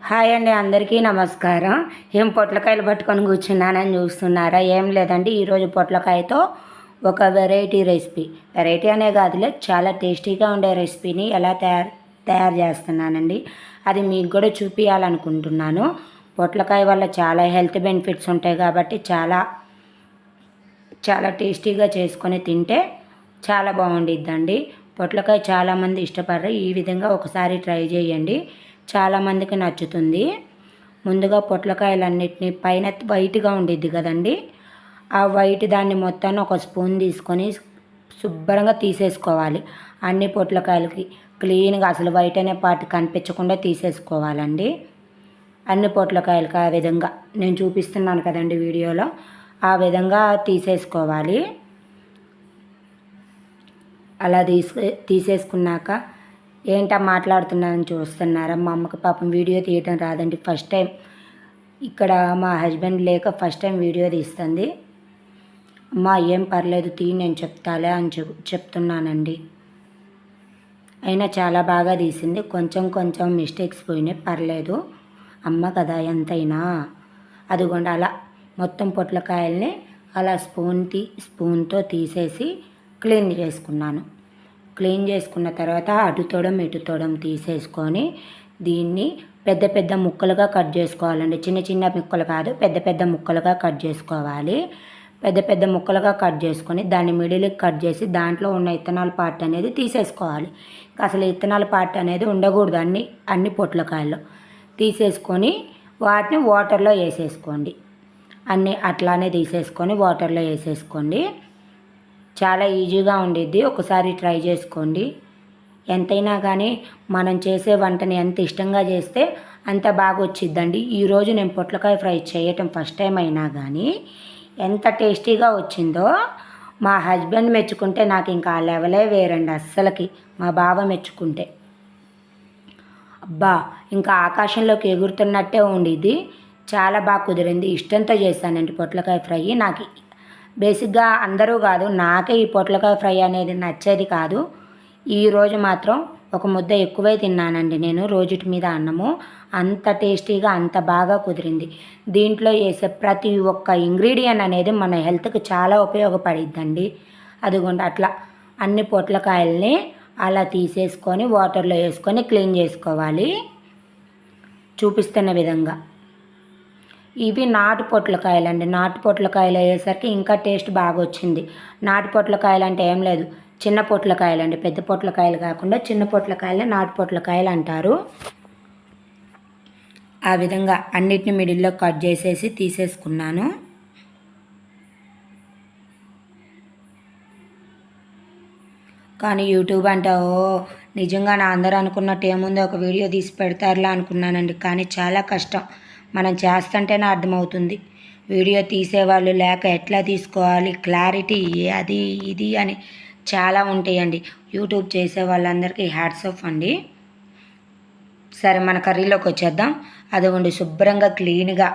Hi అండి, అందరికీ నమస్కారం. ఏం పొట్లకాయలు పట్టుకొని కూర్చున్నానని చూస్తున్నారా? ఏం లేదండి, ఈరోజు పొట్లకాయతో ఒక వెరైటీ అనే కాదులే, చాలా టేస్టీగా ఉండే రెసిపీని ఎలా తయారు చేస్తున్నానండి. అది మీకు కూడా చూపించాలనుకుంటున్నాను. పొట్లకాయ వల్ల చాలా హెల్త్ బెనిఫిట్స్ ఉంటాయి కాబట్టి చాలా చాలా టేస్టీగా చేసుకొని తింటే చాలా బాగుండిద్దండి. పొట్లకాయ చాలామంది ఇష్టపడరు. ఈ విధంగా ఒకసారి ట్రై చేయండి, చాలామందికి నచ్చుతుంది. ముందుగా పొట్లకాయలన్నిటిని పైన వైట్గా ఉండిద్ది కదండి, ఆ వైట్ దాన్ని మొత్తాన్ని ఒక స్పూన్ తీసుకొని శుభ్రంగా తీసేసుకోవాలి. అన్ని పొట్లకాయలకి క్లీన్గా అసలు వైట్ అనే పార్ట్ కనిపించకుండా తీసేసుకోవాలండి. అన్ని పొట్లకాయలకి ఆ విధంగా నేను చూపిస్తున్నాను కదండి వీడియోలో, ఆ విధంగా తీసేసుకోవాలి. అలా తీసేసుకున్నాక ఏంటా మాట్లాడుతున్నానని చూస్తున్నారా? మా అమ్మకి పాపం వీడియో తీయటం రాదండి, ఫస్ట్ టైం. ఇక్కడ మా హస్బెండ్ లేక ఫస్ట్ టైం వీడియో తీస్తుంది. అమ్మా ఏం పర్లేదు తీ, నేను చెప్తాలే అని చెప్తున్నానండి. అయినా చాలా బాగా తీసింది. కొంచెం కొంచెం మిస్టేక్స్ పోయినాయి, పర్లేదు అమ్మ కదా ఎంతైనా. అదిగోండి అలా మొత్తం పొట్లకాయల్ని అలా స్పూన్తో తీసేసి క్లీన్ చేసుకున్నాను. క్లీన్ చేసుకున్న తర్వాత అటు తోడం ఇటు తోడం తీసేసుకొని దీన్ని పెద్ద పెద్ద ముక్కలుగా కట్ చేసుకోవాలండి. చిన్న చిన్న ముక్కలు కాదు, పెద్ద పెద్ద ముక్కలుగా కట్ చేసుకోవాలి. పెద్ద పెద్ద ముక్కలుగా కట్ చేసుకొని దాన్ని మిడిల్కి కట్ చేసి దాంట్లో ఉన్న ఇత్తనాల పార్ట్ అనేది తీసేసుకోవాలి. అసలు ఇత్తనాల పార్ట్ అనేది ఉండకూడదు అన్ని పొట్లకాయల్లో. తీసేసుకొని వాటిని వాటర్లో వేసేసుకోండి. అన్నీ అట్లానే తీసేసుకొని వాటర్లో వేసేసుకోండి. చాలా ఈజీగా ఉండిద్ది, ఒకసారి ట్రై చేసుకోండి. ఎంతైనా కానీ మనం చేసే వంటని ఎంత ఇష్టంగా చేస్తే అంత బాగా వచ్చిద్దండి. ఈరోజు నేను పొట్లకాయ ఫ్రై చేయటం ఫస్ట్ టైం అయినా కానీ ఎంత టేస్టీగా వచ్చిందో మా హస్బెండ్ మెచ్చుకుంటే నాకు ఇంకా ఆ లెవెలే వేరండి. అస్సలకి మా బావ మెచ్చుకుంటే అబ్బా ఇంకా ఆకాశంలోకి ఎగురుతున్నట్టే ఉండిద్ది. చాలా బాగా కుదిరింది. ఇష్టంతో చేశానండి పొట్లకాయ ఫ్రై. నాకు బేసిక్గా అందరూ కాదు, నాకే ఈ పొట్లకాయ ఫ్రై అనేది నచ్చేది కాదు. ఈరోజు మాత్రం ఒక ముద్ద ఎక్కువే తిన్నానండి నేను, రోజుటి మీద అన్నము. అంత టేస్టీగా అంత బాగా కుదిరింది. దీంట్లో వేసే ప్రతి ఒక్క ఇంగ్రీడియంట్ అనేది మన హెల్త్కి చాలా ఉపయోగపడిద్దండి. అదిగోండి అట్లా అన్ని పొట్లకాయల్ని అలా తీసేసుకొని వాటర్లో వేసుకొని క్లీన్ చేసుకోవాలి చూపిస్తున్న విధంగా. ఇవి నాటు పొట్లకాయలండి. నాటు పొట్లకాయలు అయ్యేసరికి ఇంకా టేస్ట్ బాగా వచ్చింది. నాటు పొట్లకాయలు అంటే ఏం లేదు, చిన్న పొట్లకాయలండి. పెద్ద పొట్లకాయలు కాకుండా చిన్న పొట్లకాయలు నాటు పొట్లకాయలు అంటారు. ఆ విధంగా అన్నిటిని మిడిల్లో కట్ చేసేసి తీసేసుకున్నాను. కానీ యూట్యూబ్ అంటే నిజంగా నా అందరూ అనుకున్నట్టు ఏముందో ఒక వీడియో తీసి పెడతారులా అనుకున్నానండి. కానీ చాలా కష్టం, మనం చేస్తుంటేనే అర్థమవుతుంది. వీడియో తీసేవాళ్ళు లేక ఎట్లా తీసుకోవాలి, క్లారిటీ అది ఇది అని చాలా ఉంటాయండి. యూట్యూబ్ చేసే వాళ్ళందరికీ హ్యాట్స్ ఆఫ్ అండి. సరే మన కర్రీలోకి వచ్చేద్దాం. అదిగోండి శుభ్రంగా క్లీన్గా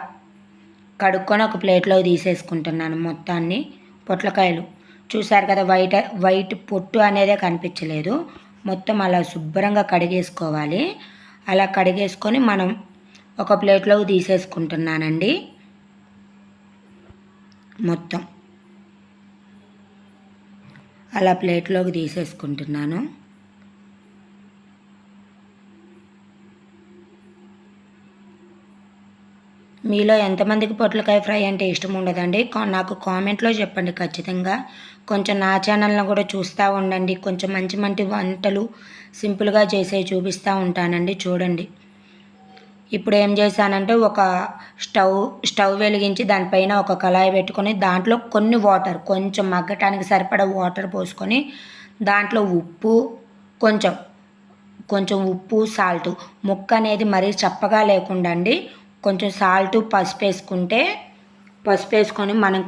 కడుక్కొని ఒక ప్లేట్లో తీసేసుకుంటున్నాను మొత్తాన్ని. పొట్లకాయలు చూసారు కదా, వైట్ పొట్టు అనేదే కనిపించలేదు. మొత్తం అలా శుభ్రంగా కడిగేసుకోవాలి. అలా కడిగేసుకొని మనం ఒక ప్లేట్లోకి తీసేసుకుంటున్నానండి. మొత్తం అలా ప్లేట్లోకి తీసేసుకుంటున్నాను. మీలో ఎంతమందికి పొట్లకాయ ఫ్రై అంటే ఇష్టం ఉండదండి? నాకు కామెంట్లో చెప్పండి ఖచ్చితంగా. కొంచెం నా ఛానల్ని కూడా చూస్తూ ఉండండి. కొంచెం మంచి మంచి వంటలు సింపుల్గా చేసే చూపిస్తూ ఉంటానండి, చూడండి. ఇప్పుడు ఏం చేశానంటే ఒక స్టవ్ వెలిగించి దానిపైన ఒక కళాయి పెట్టుకొని దాంట్లో కొన్ని వాటర్, కొంచెం మగ్గటానికి సరిపడా వాటర్ పోసుకొని దాంట్లో కొంచెం ఉప్పు సాల్ట్, ముక్క అనేది మరీ చప్పగా లేకుండా అండి, కొంచెం సాల్ట్ పసుపు వేసుకొని మనం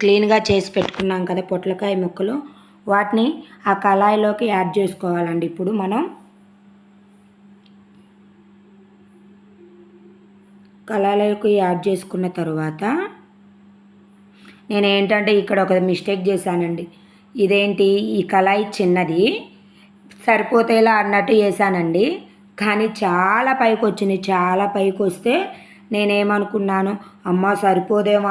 క్లీన్గా చేసి పెట్టుకున్నాం కదా పొట్లకాయ ముక్కలు, వాటిని ఆ కళాయిలోకి యాడ్ చేసుకోవాలండి. ఇప్పుడు మనం కళాయిలోకి యాడ్ చేసుకున్న తర్వాత నేనేంటంటే ఇక్కడ ఒక మిస్టేక్ చేశానండి. ఇదేంటి, ఈ కళాయి చిన్నది సరిపోతేలా అన్నట్టు వేసానండి. కానీ చాలా పైకి వచ్చింది. చాలా పైకి వస్తే నేనేమనుకున్నాను, అమ్మ సరిపోదేమో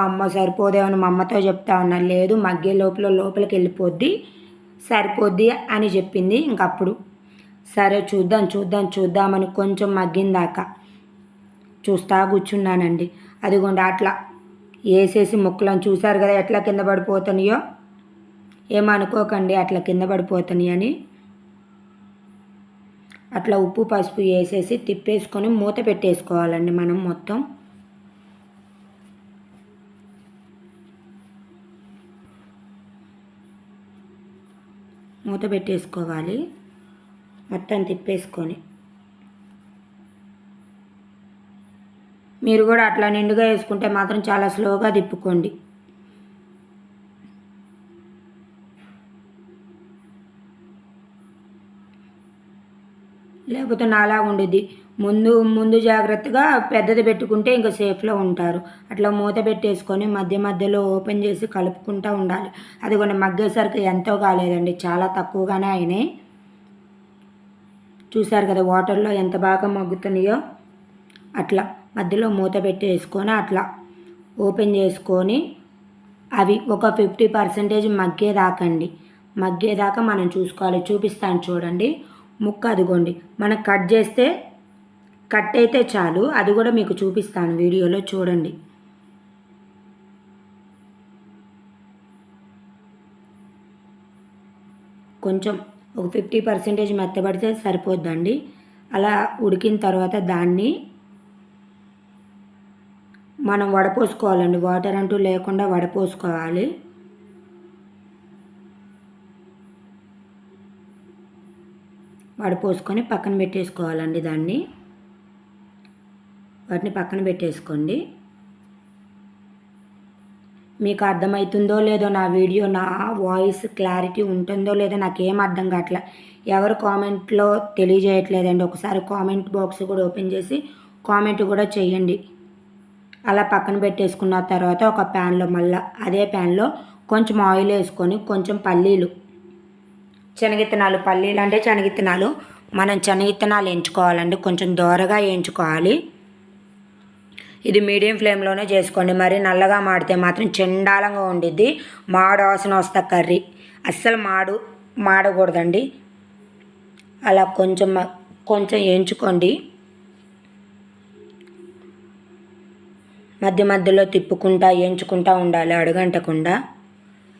అని మా అమ్మతో చెప్తా ఉన్నాను. లేదు మగ్గే లోపలికి వెళ్ళిపోద్ది, సరిపోద్ది అని చెప్పింది. ఇంకప్పుడు సరే చూద్దామని కొంచెం మగ్గిందాకా చూస్తా కూర్చున్నానండి. అదిగోండి అట్లా వేసేసి ముక్కలను చూసారు కదా ఎట్లా కింద పడిపోతున్నాయో. ఏమనుకోకండి అట్లా కింద పడిపోతున్నాయి అని. అట్లా ఉప్పు పసుపు వేసేసి తిప్పేసుకొని మూత పెట్టేసుకోవాలండి మనం మొత్తం. మూత పెట్టేసుకోవాలి మొత్తం తిప్పేసుకొని. మీరు కూడా అట్లా నిండుగా వేసుకుంటే మాత్రం చాలా స్లోగా తిప్పుకోండి. లేకపోతే నాలా ఉండిద్ది. ముందు జాగ్రత్తగా పెద్దది పెట్టుకుంటే ఇంకా సేఫ్లో ఉంటారు. అట్లా మూత పెట్టేసుకొని మధ్యలో ఓపెన్ చేసి కలుపుకుంటూ ఉండాలి. అది కొన్ని మగ్గేసరికి ఎంతో కాలేదండి, చాలా తక్కువగానే అయినాయి. చూసారు కదా వాటర్లో ఎంత బాగా మగ్గుతున్నాయో. అట్లా మధ్యలో మూత పెట్టేసుకొని అట్లా ఓపెన్ చేసుకొని అవి ఒక 50% మగ్గేదాకా మనం చూసుకోవాలి. చూపిస్తాను చూడండి. ముక్క అదిగోండి మనం కట్ అయితే చాలు. అది కూడా మీకు చూపిస్తాను వీడియోలో చూడండి. కొంచెం ఒక 50% మెత్తబడితే సరిపోద్దండి. అలా ఉడికిన తర్వాత దాన్ని మనం వడపోసుకోవాలండి. వాటర్ అంటూ లేకుండా వడపోసుకోవాలి. వడపోసుకొని పక్కన పెట్టేసుకోవాలండి. వాటిని పక్కన పెట్టేసుకోండి. మీకు అర్థమవుతుందో లేదో నా వీడియో, నా వాయిస్ క్లారిటీ ఉంటుందో లేదో నాకేం అర్థం కావట్లే. ఎవరు కామెంట్లో తెలియజేయట్లేదండి. ఒకసారి కామెంట్ బాక్స్ కూడా ఓపెన్ చేసి కామెంట్ కూడా చేయండి. అలా పక్కన పెట్టేసుకున్న తర్వాత ఒక ప్యాన్లో మళ్ళీ అదే ప్యాన్లో కొంచెం ఆయిల్ వేసుకొని కొంచెం పల్లీలు, శనగిత్తనాలు, పల్లీలు అంటే శనగిత్తనాలు, మనం శనగిత్తనాలు వేయించుకోవాలండి. కొంచెం దోరగా వేయించుకోవాలి. ఇది మీడియం ఫ్లేమ్లోనే చేసుకోండి. మరి నల్లగా మాడితే మాత్రం చెండాలంగా ఉండిద్ది. మాడు వాసన వస్తా కర్రీ అస్సలు మాడకూడదండి. అలా కొంచెం వేయించుకోండి. మధ్యలో తిప్పుకుంటా వేయించుకుంటూ ఉండాలి అడుగంటకుండా.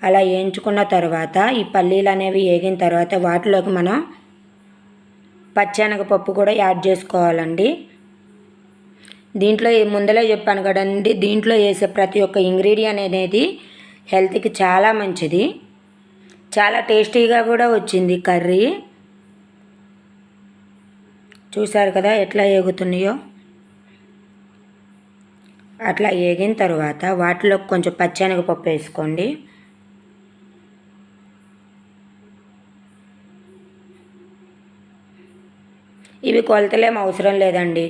అలా వేయించుకున్న తర్వాత ఈ పల్లీలు అనేవి వేగిన తర్వాత వాటిలోకి మనం పచ్చెనగపప్పు కూడా యాడ్ చేసుకోవాలండి. దీంట్లో ముందలే చెప్పాను కదండి, దీంట్లో వేసే ప్రతి ఒక్క ఇంగ్రీడియంట్ అనేది హెల్త్కి చాలా మంచిది. చాలా టేస్టీగా కూడా వచ్చింది కర్రీ. చూసారు కదా ఎట్లా వేగుతున్నాయో. అట్లా వేగిన తర్వాత వాటిలో కొంచెం పచ్చెనగపప్పు వేసుకోండి. ఇవి కొలతలేం అవసరం లేదండి.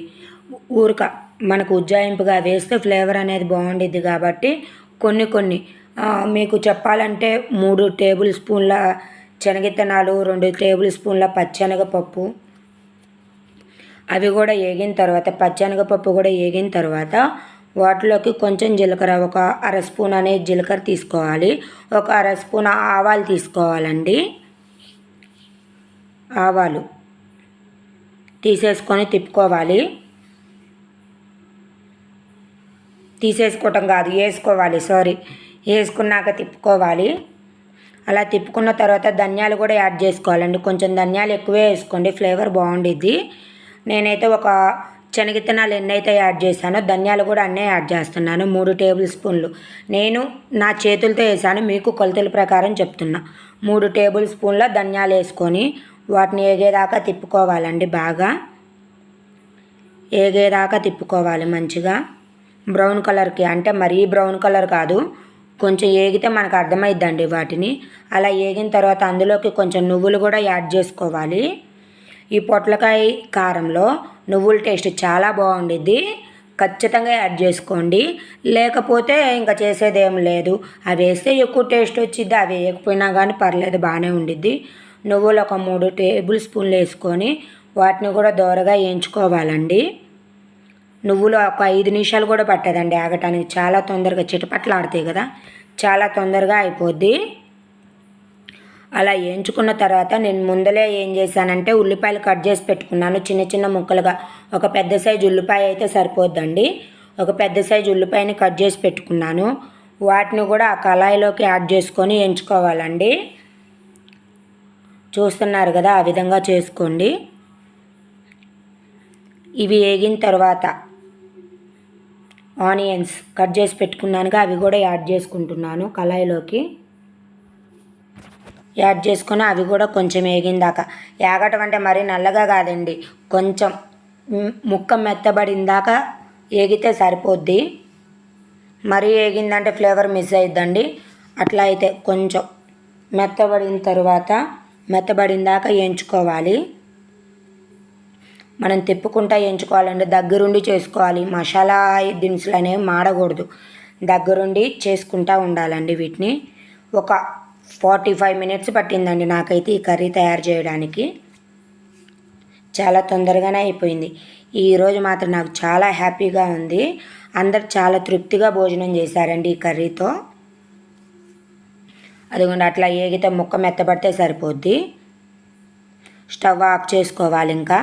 ఊరక మనకు ఉజ్జాయింపుగా వేస్తే ఫ్లేవర్ అనేది బాగుండిద్ది కాబట్టి కొన్ని మీకు చెప్పాలంటే 3 టేబుల్ స్పూన్ల శనగిత్తనాలు, 2 టేబుల్ స్పూన్ల పచ్చెనగపప్పు, అవి కూడా వేగిన తర్వాత పచ్చెనగపప్పు కూడా వేగిన తర్వాత వాటిలోకి కొంచెం జీలకర్ర, ఒక 1/2 స్పూన్ అనేది జీలకర్ర తీసుకోవాలి. ఒక 1/2 స్పూన్ ఆవాలు తీసుకోవాలండి. ఆవాలు తీసేసుకొని తిప్పుకోవాలి. తీసేసుకోవటం కాదు, వేసుకున్నాక తిప్పుకోవాలి. అలా తిప్పుకున్న తర్వాత ధనియాలు కూడా యాడ్ చేసుకోవాలండి. కొంచెం ధనియాలు ఎక్కువే వేసుకోండి, ఫ్లేవర్ బాగుండిద్ది. నేనైతే ఒక శనగిత్తనాలు ఎన్నైతే యాడ్ చేశానో ధనియాలు కూడా అన్నీ యాడ్ చేస్తున్నాను. 3 టేబుల్ స్పూన్లు నేను నా చేతులతో వేసాను, మీకు కొలతల ప్రకారం చెప్తున్నా. 3 టేబుల్ స్పూన్ల ధనియాలు వేసుకొని వాటిని ఏగేదాకా తిప్పుకోవాలండి. బాగా ఏగేదాకా తిప్పుకోవాలి మంచిగా. బ్రౌన్ కలర్కి, అంటే మరీ బ్రౌన్ కలర్ కాదు, కొంచెం ఏగితే మనకు అర్థమైద్దండి వాటిని. అలా ఏగిన తర్వాత అందులోకి కొంచెం నువ్వులు కూడా యాడ్ చేసుకోవాలి. ఈ పొట్లకాయ కారంలో నువ్వుల టేస్ట్ చాలా బాగుండిద్ది. ఖచ్చితంగా యాడ్ చేసుకోండి. లేకపోతే ఇంకా చేసేదేం లేదు. అవి వేస్తే ఎక్కువ టేస్ట్ వచ్చిద్ది, అవి వేయకపోయినా కానీ పర్లేదు, బాగానే ఉండిద్ది. నువ్వులు ఒక 3 టేబుల్ స్పూన్లు వేసుకొని వాటిని కూడా దోరగా వేయించుకోవాలండి. నువ్వులు ఒక 5 నిమిషాలు కూడా పట్టదండి ఆగటానికి. చాలా తొందరగా చిటపట్లాడతాయి కదా, చాలా తొందరగా అయిపోద్ది. అలా వేయించుకున్న తర్వాత నేను ముందలే ఏం చేశానంటే ఉల్లిపాయలు కట్ చేసి పెట్టుకున్నాను చిన్న చిన్న ముక్కలుగా. ఒక పెద్ద సైజు ఉల్లిపాయ అయితే సరిపోద్దండి. ఒక పెద్ద సైజు ఉల్లిపాయని కట్ చేసి పెట్టుకున్నాను. వాటిని కూడా ఆ కళాయిలోకి యాడ్ చేసుకొని వేయించుకోవాలండి. చూస్తున్నారు కదా, ఆ విధంగా చేసుకోండి. ఇవి వేగిన తర్వాత ఆనియన్స్ కట్ చేసి పెట్టుకున్నానుగా, అవి కూడా యాడ్ చేసుకుంటున్నాను కళాయిలోకి. యాడ్ చేసుకొని అవి కూడా కొంచెం వేగిందాక, వేగటం అంటే మరీ నల్లగా కాదండి, కొంచెం ముక్క మెత్తబడిందాక వేగితే సరిపోద్ది. మరీ వేగిందంటే ఫ్లేవర్ మిస్ అయిద్దండి. అట్లా అయితే కొంచెం మెత్తబడిందాక వేయించుకోవాలి. మనం తిప్పుకుంటా వేయించుకోవాలండి, దగ్గరుండి చేసుకోవాలి. మసాలా దినుసులు అనేవి మాడకూడదు, దగ్గరుండి చేసుకుంటూ ఉండాలండి. వీటిని ఒక 45 మినిట్స్ పట్టిందండి నాకైతే ఈ కర్రీ తయారు చేయడానికి. చాలా తొందరగానే అయిపోయింది. ఈరోజు మాత్రం నాకు చాలా హ్యాపీగా ఉంది. అందరు చాలా తృప్తిగా భోజనం చేశారండి ఈ కర్రీతో. అదిగోండి అట్లా ఏగితే ముక్క మెత్తబడితే సరిపోద్ది. స్టవ్ ఆఫ్ చేసుకోవాలి. ఇంకా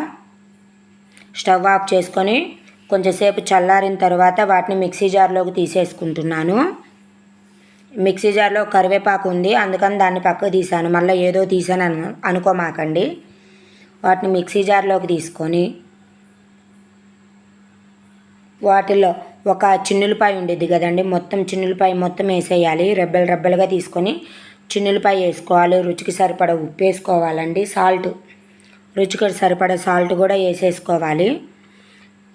స్టవ్ ఆఫ్ చేసుకొని కొంచెంసేపు చల్లారిన తర్వాత వాటిని మిక్సీ జార్లోకి తీసేసుకుంటున్నాను. మిక్సీ జార్లో కరివేపాకు ఉంది, అందుకని దాన్ని పక్కకు తీసాను. మళ్ళీ ఏదో తీసాను అనుకోమాకండి. వాటిని మిక్సీ జార్లోకి తీసుకొని వాటిల్లో ఒక చిన్నులపాయ ఉండేది కదండి, మొత్తం చిన్నులపాయ మొత్తం వేసేయాలి. రెబ్బలుగా తీసుకొని చిన్నులపాయ వేసుకోవాలి. రుచికి సరిపడ ఉప్పు వేసుకోవాలండి. రుచికి సరిపడ సాల్ట్ కూడా వేసేసుకోవాలి.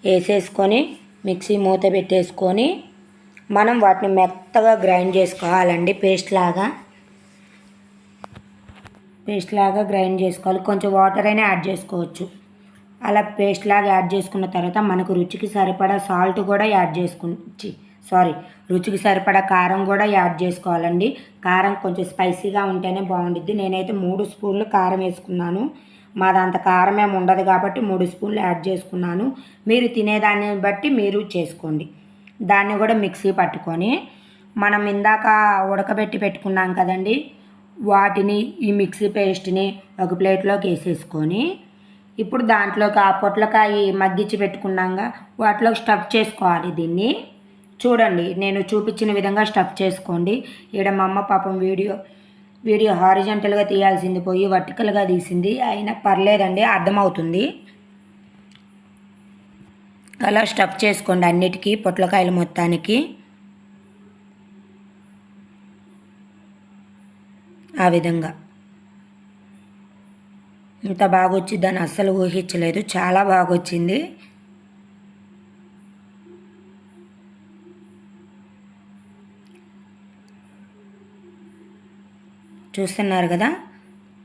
వేసేసుకొని మిక్సీ మూత పెట్టేసుకొని మనం వాటిని మెత్తగా గ్రైండ్ చేసుకోవాలండి. పేస్ట్ లాగా గ్రైండ్ చేసుకోవాలి. కొంచెం వాటర్ అయినా యాడ్ చేసుకోవచ్చు. అలా పేస్ట్ లాగా యాడ్ చేసుకున్న తర్వాత మనకు రుచికి సరిపడా సాల్ట్ కూడా రుచికి సరిపడా కారం కూడా యాడ్ చేసుకోవాలండి. కారం కొంచెం స్పైసీగా ఉంటేనే బాగుండిద్ది. నేనైతే 3 స్పూన్లు కారం వేసుకున్నాను. మాదంత కారం ఏమి ఉండదు కాబట్టి 3 స్పూన్లు యాడ్ చేసుకున్నాను. మీరు తినేదాన్ని బట్టి మీరు చేసుకోండి. దాన్ని కూడా మిక్సీ పట్టుకొని మనం ఇందాక ఉడకబెట్టి పెట్టుకున్నాం కదండి, వాటిని ఈ మిక్సీ పేస్ట్ని ఒక ప్లేట్లోకి వేసేసుకొని ఇప్పుడు దాంట్లోకి ఆ పొట్లకాయ మగ్గించి పెట్టుకున్నాగా వాటిలోకి స్టఫ్ చేసుకోవాలి. దీన్ని చూడండి, నేను చూపించిన విధంగా స్టఫ్ చేసుకోండి. ఇక్కడ మా అమ్మ పాపం వీడియో హారిజంటల్గా తీయాల్సింది పోయి వర్టికల్గా తీసింది, అయినా పర్లేదండి, అర్థమవుతుంది. అలా స్టఫ్ చేసుకోండి అన్నిటికీ, పొట్లకాయలు మొత్తానికి. ఆ విధంగా ఇంత బాగా వచ్చిందని అస్సలు ఊహించలేదు. చాలా బాగా వచ్చింది. చూస్తున్నారు కదా,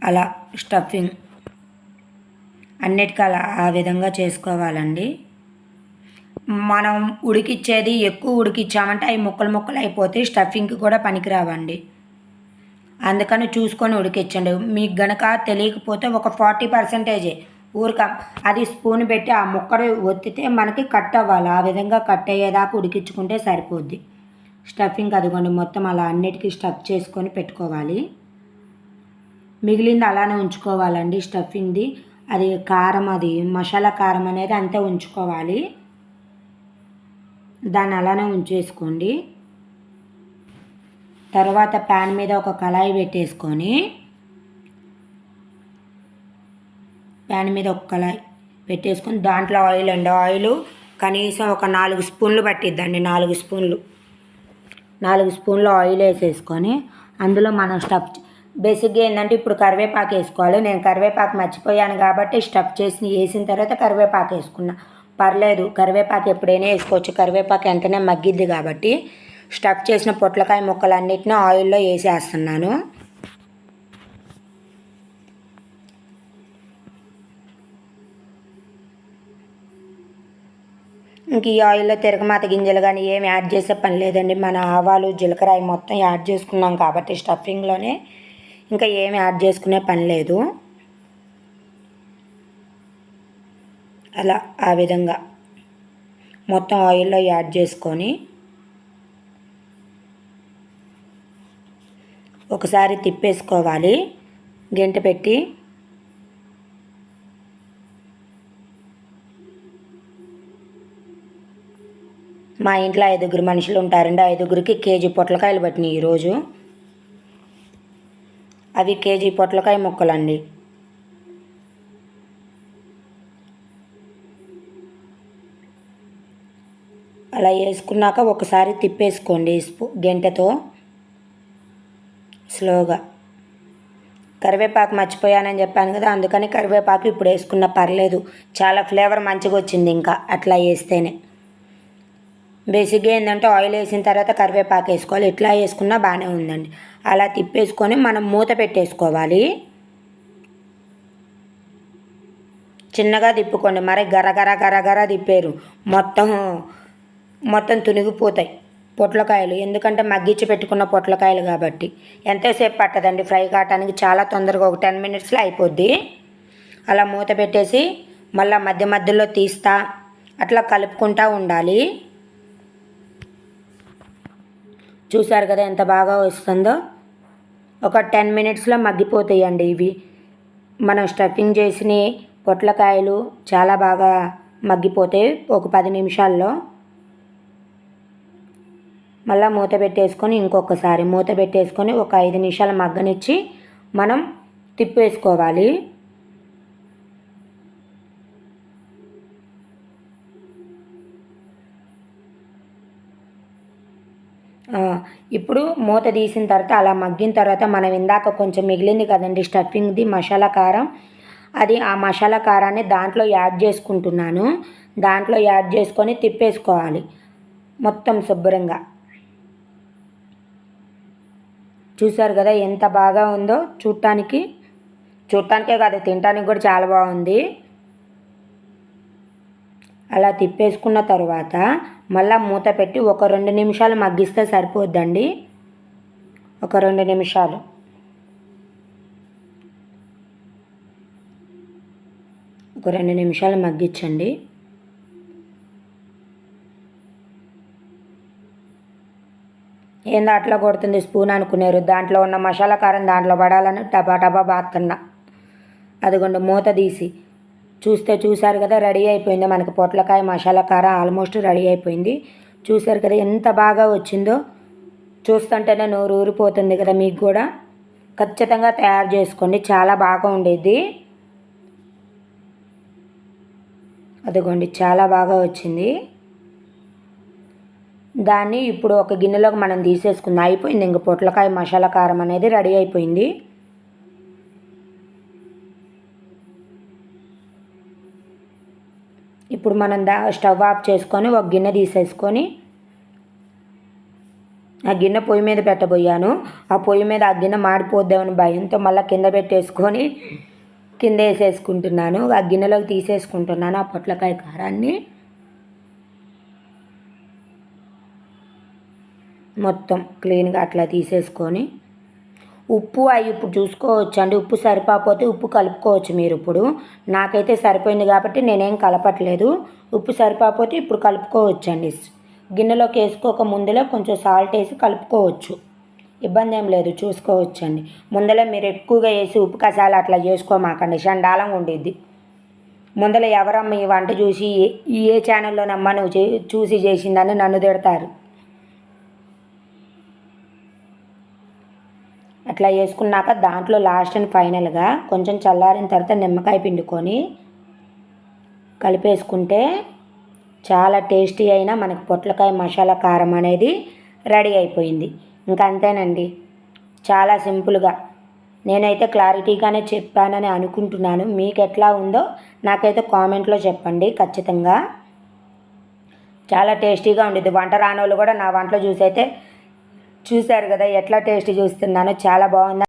అలా స్టఫింగ్ అన్నిటికీ అలా ఆ విధంగా చేసుకోవాలండి. మనం ఉడికిచ్చేది ఎక్కువ ఉడికిచ్చామంటే అవి ముక్కలు అయిపోతాయి, స్టఫింగ్కి కూడా పనికిరావండి. అందుకని చూసుకొని ఉడికించండి. మీకు గనక తెలియకపోతే ఒక 40% ఊరిక అది స్పూన్ పెట్టి ఆ ముక్కలు ఒత్తితే మనకి కట్ అవ్వాలి. ఆ విధంగా కట్ అయ్యేదాకా ఉడికించుకుంటే సరిపోద్ది. స్టఫింగ్ అదిగోండి మొత్తం అలా అన్నిటికీ స్టఫ్ చేసుకొని పెట్టుకోవాలి. మిగిలింది అలానే ఉంచుకోవాలండి స్టఫింగ్ది. అది కారం, అది మసాలా కారం అనేది అంతే ఉంచుకోవాలి. దాన్ని అలానే ఉంచేసుకోండి. తర్వాత ప్యాన్ మీద ఒక కళాయి పెట్టేసుకొని దాంట్లో ఆయిల్ కనీసం ఒక 4 స్పూన్లు పట్టిద్దండి. 4 స్పూన్లు ఆయిల్ వేసేసుకొని అందులో మనం బేసిక్గా ఏంటంటే ఇప్పుడు కరివేపాకు వేసుకోవాలి. నేను కరివేపాకు మర్చిపోయాను కాబట్టి స్టఫ్ వేసిన తర్వాత కరివేపాకు వేసుకున్నా. పర్లేదు, కరివేపాకు ఎప్పుడైనా వేసుకోవచ్చు. కరివేపాకు వెంటనే మగ్గిద్ది కాబట్టి స్టఫ్ చేసిన పొట్లకాయ ముక్కలన్నిటిని ఆయిల్లో వేసేస్తున్నాను. ఇంక ఈ ఆయిల్లో తిరగమాత గింజలు కానీ ఏమి యాడ్ చేసే పని లేదండి. మన ఆవాలు జీలకర్ర మొత్తం యాడ్ చేసుకున్నాం కాబట్టి స్టఫింగ్లోనే ఇంకా ఏమి యాడ్ చేసుకునే పని లేదు. అలా ఆ విధంగా మొత్తం ఆయిల్లో యాడ్ చేసుకొని ఒకసారి తిప్పేసుకోవాలి గెంట పెట్టి. మా ఇంట్లో 5 మనుషులు ఉంటారండి. 5కి కేజీ పొట్లకాయలు పట్టినాయి ఈరోజు. అవి కేజీ పొట్లకాయ ముక్కలండి. అలా వేసుకున్నాక ఒకసారి తిప్పేసుకోండి గెంటెతో స్లోగా. కరివేపాకు మర్చిపోయానని చెప్పాను కదా, అందుకని కరివేపాకు ఇప్పుడు వేసుకున్నా పర్లేదు, చాలా ఫ్లేవర్ మంచిగా వచ్చింది ఇంకా అట్లా వేస్తేనే. బేసిక్గా ఏంటంటే ఆయిల్ వేసిన తర్వాత కరివేపాకు వేసుకోవాలి, ఇట్లా వేసుకున్నా బాగానే ఉందండి. అలా తిప్పేసుకొని మనం మూత పెట్టేసుకోవాలి. చిన్నగా తిప్పుకోండి, మరి గరగర గరగర తిప్పారు మొత్తం తునిగిపోతాయి పొట్లకాయలు, ఎందుకంటే మగ్గించి పెట్టుకున్న పొట్లకాయలు కాబట్టి. ఎంతసేపు పట్టదండి ఫ్రై కావటానికి, చాలా తొందరగా ఒక 10 మినిట్స్లో అయిపోద్ది. అలా మూత పెట్టేసి మళ్ళీ మధ్య మధ్యలో తీస్తా అట్లా కలుపుకుంటూ ఉండాలి. చూసారు కదా ఎంత బాగా వస్తుందో. ఒక 10 మినిట్స్లో మగ్గిపోతాయండి ఇవి. మనం స్టఫింగ్ చేసిన పొట్లకాయలు చాలా బాగా మగ్గిపోతాయి ఒక 10 నిమిషాల్లో. మళ్ళీ మూత పెట్టేసుకొని ఇంకొకసారి మూత పెట్టేసుకొని ఒక 5 నిమిషాలు మగ్గనిచ్చి మనం తిప్పేసుకోవాలి. ఇప్పుడు మూత తీసిన తర్వాత అలా మగ్గిన తర్వాత మనం ఇందాక కొంచెం మిగిలింది కదండి స్టఫింగ్ది మసాలా కారం, అది ఆ మసాలా కారాన్ని దాంట్లో యాడ్ చేసుకుంటున్నాను. దాంట్లో యాడ్ చేసుకొని తిప్పేసుకోవాలి మొత్తం శుభ్రంగా. చూసారు కదా ఎంత బాగా ఉందో, చూడటానికే కాదు తినటానికి కూడా చాలా బాగుంది. అలా తిప్పేసుకున్న తర్వాత మళ్ళీ మూత పెట్టి ఒక 2 నిమిషాలు మగ్గిస్తే సరిపోద్దండి. ఒక 2 నిమిషాలు. ఒక 2 నిమిషాలు మగ్గించండి. ఏందో అట్లా కొడుతుంది స్పూన్ అనుకునేరు, దాంట్లో ఉన్న మసాలా కారం దాంట్లో పడాలని టబా టబా బాతున్నా. అదిగోండి మూత తీసి చూసారు కదా రెడీ అయిపోయింది మనకి పొట్లకాయ మసాలా కారం ఆల్మోస్ట్ రెడీ అయిపోయింది. చూసారు కదా ఎంత బాగా వచ్చిందో, చూస్తుంటేనే నోరు ఊరిపోతుంది కదా. మీకు కూడా ఖచ్చితంగా తయారు చేసుకోండి, చాలా బాగా ఉండేది. అదిగోండి చాలా బాగా వచ్చింది. దాన్ని ఇప్పుడు ఒక గిన్నెలోకి మనం తీసేసుకుందాం. అయిపోయింది ఇంక పొట్లకాయ మసాలా కారం అనేది రెడీ అయిపోయింది. ఇప్పుడు మనం స్టవ్ ఆఫ్ చేసుకొని ఒక గిన్నె తీసేసుకొని ఆ గిన్నె పొయ్యి మీద పెట్టబోయాను. ఆ పొయ్యి మీద ఆ గిన్నె మాడిపోద్దామని భయంతో మళ్ళీ కింద పెట్టేసుకొని కింద వేసేసుకుంటున్నాను. ఆ గిన్నెలోకి తీసేసుకుంటున్నాను ఆ పొట్లకాయ కారాన్ని. మొత్తం క్లీన్గా అట్లా తీసేసుకొని ఉప్పు అవి ఇప్పుడు చూసుకోవచ్చు అండి. ఉప్పు సరిపోతే ఉప్పు కలుపుకోవచ్చు మీరు. ఇప్పుడు నాకైతే సరిపోయింది కాబట్టి నేనేం కలపట్లేదు. ఉప్పు సరిపోతే ఇప్పుడు కలుపుకోవచ్చు అండి. గిన్నెలోకి వేసుకోక ముందులో కొంచెం సాల్ట్ వేసి కలుపుకోవచ్చు, ఇబ్బంది ఏం లేదు, చూసుకోవచ్చండి. ముందలే మీరు ఎక్కువగా వేసి ఉప్పు కసాలు అట్లా చేసుకోమాకండి, చండాలంగా ఉండిద్ది. ముందల ఎవరమ్మ ఈ వంట చూసి ఏ ఛానల్లోనమ్మా నువ్వు చూసి చేసిందని నన్ను తిడతారు. అట్లా వేసుకున్నాక దాంట్లో లాస్ట్ అండ్ ఫైనల్గా కొంచెం చల్లారిన తర్వాత నిమ్మకాయ పిండుకొని కలిపేసుకుంటే చాలా టేస్టీ అయిన మనకు పొట్లకాయ మసాలా కారం అనేది రెడీ అయిపోయింది. ఇంకా అంతేనండి, చాలా సింపుల్గా. నేనైతే క్లారిటీగానే చెప్పానని అనుకుంటున్నాను. మీకు ఎట్లా ఉందో నాకైతే కామెంట్లో చెప్పండి ఖచ్చితంగా. చాలా టేస్టీగా ఉండేది. వంట రానోళ్ళు కూడా నా వంటలో చూసి అయితే చూశారు కదా ఎట్లా టేస్ట్ చూస్తున్నానో, చాలా బాగుంది.